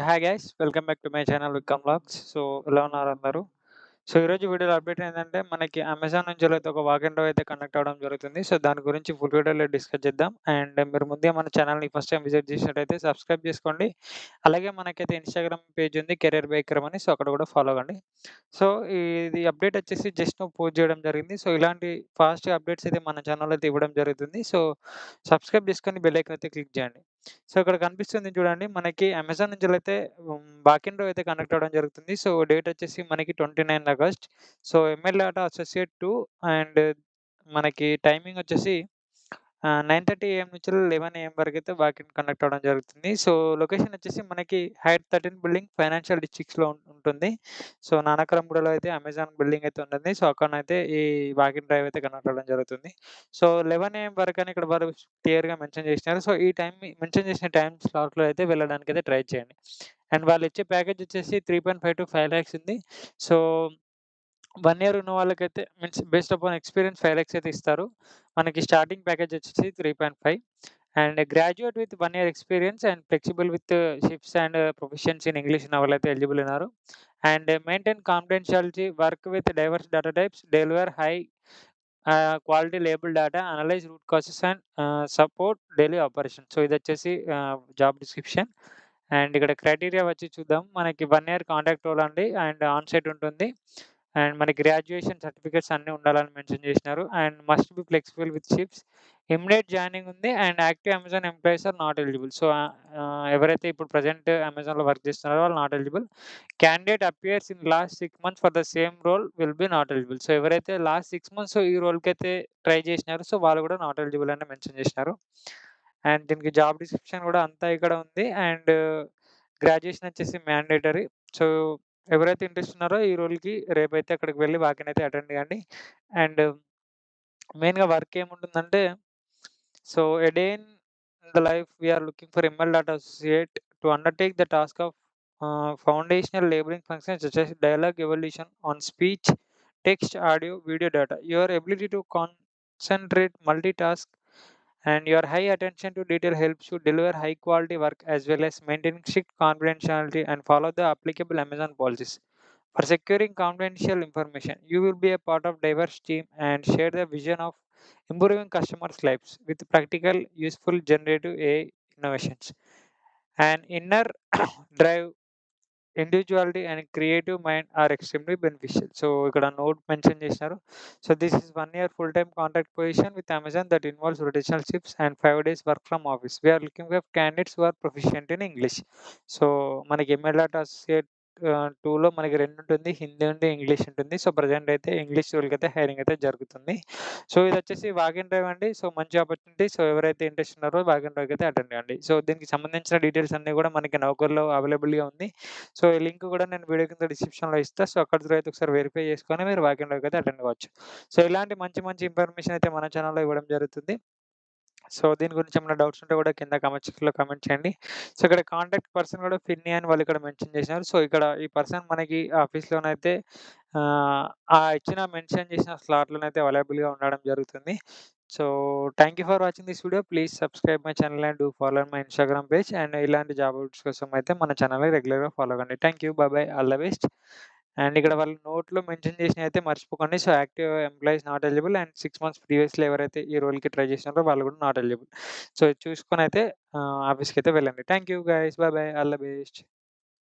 Hi guys, welcome back to my channel Vikram vlogs. So, ఎలా ఉన్నారు అందరూ? సో, ఈరోజు వీడియోలో అప్డేట్ ఏంటంటే, మనకి అమెజాన్ నుంచి అయితే ఒక వాక్ ఇన్ డ్రైవ్ అయితే కండక్ట్ అవ్వడం జరుగుతుంది. సో, దాని గురించి ఫుల్ వీడియోలో డిస్కస్ చేద్దాం. అండ్ మీరు ముందే మన ఛానల్‌ని ఫస్ట్ టైం విజిట్ చేసినట్టయితే సబ్స్క్రైబ్ చేసుకోండి. అలాగే మనకైతే ఇన్‌స్టాగ్రామ్ పేజ్ ఉంది కెరియర్ బై విక్రమ్ అని. సో, అక్కడ కూడా ఫాలో అవ్వండి. సో, ఇది అప్డేట్ వచ్చేసి జస్ట్ నౌ పోస్ట్ చేయడం జరిగింది. సో, ఇలాంటి ఫాస్ట్ అప్డేట్స్ అయితే మన ఛానల్‌లో అయితే ఇవ్వడం జరుగుతుంది. సో, సబ్స్క్రైబ్ చేసుకొని బెల్ ఐకాన్ అయితే క్లిక్ చేయండి. సో, ఇక్కడ కనిపిస్తుంది చూడండి, మనకి అమెజాన్ నుంచెల్లయితే వాక్ ఇన్ డ్రైవ్ అయితే కండక్ట్ అవ్వడం జరుగుతుంది. సో, డేట్ వచ్చేసి మనకి 29 August. So, ML data associate 2 and మనకి టైమింగ్ వచ్చేసి 9:30 ఏఎం నుంచి 11 ఏఎం వరకైతే వాక్ ఇన్ కండక్ట్ అవ్వడం జరుగుతుంది. సో, లొకేషన్ వచ్చేసి మనకి హైట్ 13 బిల్డింగ్ ఫైనాన్షియల్ డిస్ట్రిక్ట్స్‌లో ఉంటుంది. సో, నానక్రామ్‌గూడలో అయితే అమెజాన్ బిల్డింగ్ అయితే ఉంటుంది. సో, అక్కడనైతే ఈ వాక్ ఇన్ డ్రైవ్ అయితే కండక్ట్ అవ్వడం జరుగుతుంది. సో, 11 ఏఎం వరకని ఇక్కడ వాళ్ళు క్లియర్‌గా మెన్షన్ చేసినారు. సో, ఈ టైం మెన్షన్ చేసిన టైమ్ స్లాట్‌లో అయితే వెళ్ళడానికైతే ట్రై చేయండి. అండ్ వాళ్ళిచ్చే ప్యాకేజ్ వచ్చేసి 3.5-5 లాక్స్ ఉంది. సో, 1 ఇయర్ ఉన్న వాళ్ళకైతే means based upon experience 5 lakhs అయితే ఇస్తారు. మనకి స్టార్టింగ్ ప్యాకేజ్ వచ్చేసి 3.5 and graduate with 1 year experience and flexible with shifts and proficiency in English ఉన్న వాళ్ళైతే ఎలిజిబుల్ ఉన్నారు. And maintain confidentiality, work with divorce data types, deliver high quality label data, analyse route causes and support daily operation. So, ఇదొచ్చేసి job description. And ఇక్కడ criteria వచ్చి చూద్దాం. మనకి 1 year contract role అండి. And on site ఉంటుంది. And మనకి graduation certificates అన్నీ ఉండాలని మెన్షన్ చేసినారు. And must be flexible with shifts. Immediate joining ఉంది. And active Amazon employees are not eligible. So, ఎవరైతే ఇప్పుడు ప్రెజెంట్ అమెజాన్‌లో వర్క్ చేస్తున్నారో వాళ్ళు not eligible. Candidate appears in last 6 months for the same role will be not eligible. So, ఎవరైతే last 6 months ఈ రోల్‌కైతే try చేసినారో సో, వాళ్ళు కూడా నాట్ ఎలిజిబుల్ అని మెన్షన్ చేసినారు. అండ్ దీనికి జాబ్ డిస్క్రిప్షన్ కూడా అంతా ఇక్కడ ఉంది. అండ్ గ్రాడ్యుయేషన్ వచ్చేసి మ్యాండేటరీ. సో, ఎవరైతే ఇంట్రెస్ట్ ఉన్నారో ఈ రోల్‌కి రేపైతే అక్కడికి వెళ్లి వాకిన్ అయితే అటెండ్ కండి. అండ్ మెయిన్‌గా వర్క్ ఏముంటుందంటే, so, a day in the life we are looking for ML data associate to undertake the task of foundational labeling functions such as dialogue evolution on speech, text, audio, video data. Your ability to concentrate, multitask, and your high attention to detail helps you deliver high quality work as well as maintaining strict confidentiality and follow the applicable Amazon policies. For securing confidential information, you will be a part of diverse team and share the vision of improving customers' lives with practical, useful generative AI innovations. An inner drive, individuality and creative mind are extremely beneficial. So, ఇక్కడ note mention చేసినారు. So, this is 1 year full time contract position with Amazon that involves rotational shifts and 5 days work from office. We are looking for candidates who are proficient in English. So, మనకి ML data associate 2లో మనకి 2 ఉంటుంది. హిందీ ఉంది, English ఉంటుంది. So, present అయితే English రోల్‌కైతే hiring అయితే జరుగుతుంది. సో, ఇదొచ్చేసి వాక్ ఇన్ డ్రైవ్ అండి. సో, మంచి ఆపర్చునిటీ. సో, ఎవరైతే ఇంట్రెస్ట్ ఉన్నారో వాక్ ఇన్ డ్రైవ్‌కి అయితే అటెండ్ కండి. సో, దీనికి సంబంధించిన డీటెయిల్స్ అన్నీ కూడా మనకి నౌకర్‌లో అవైలబుల్‌గా ఉంది. సో, ఈ లింక్ కూడా నేను వీడియో కింద డిస్క్రిప్షన్‌లో ఇస్తా. సో, అక్కడ త్రూ అయితే ఒకసారి వెరిఫై చేసుకొని మీరు వాక్ ఇన్ డ్రైవ్‌కి అయితే అటెండ్ అవ్వచ్చు. సో, ఇలాంటి మంచి మంచి ఇన్ఫర్మేషన్ అయితే మన ఛానెల్‌లో ఇవ్వడం జరుగుతుంది. సో, దీని గురించి ఏమైనా డౌట్స్ ఉంటే కూడా కింద కామెంట్ సెక్షన్‌లో కామెంట్ చేయండి. సో, ఇక్కడ కాంటాక్ట్ పర్సన్ కూడా ఫిన్నీ అని వాళ్ళు ఇక్కడ మెన్షన్ చేసినారు. సో, ఇక్కడ ఈ పర్సన్ మనకి ఆఫీస్‌లోనైతే ఆ ఇచ్చిన మెన్షన్ చేసిన స్లాట్‌లోనైతే అవైలబుల్‌గా ఉండడం జరుగుతుంది. So, thank you for watching this video. Please subscribe my channel and do follow my Instagram page. And ఇలాంటి జాబ్ అప్డేట్స్ కోసం అయితే మన ఛానల్‌ని రెగ్యులర్‌గా ఫాలో అవ్వండి. Thank you. Bye bye. All the best. And ఇక్కడ వాళ్ళు నోట్‌లో మెన్షన్ చేసినయి మర్చిపోకండి. So, active employees not eligible and 6 months ప్రీవియస్‌లో ఎవరైతే ఈ రోల్‌కి ట్రై చేసినారో వాళ్ళు కూడా నాట్ ఎలిజిబుల్. సో, ఇది చూసుకొనైతే ఆఫీస్‌కైతే వెళ్ళండి. Thank you guys. By bye. All the best.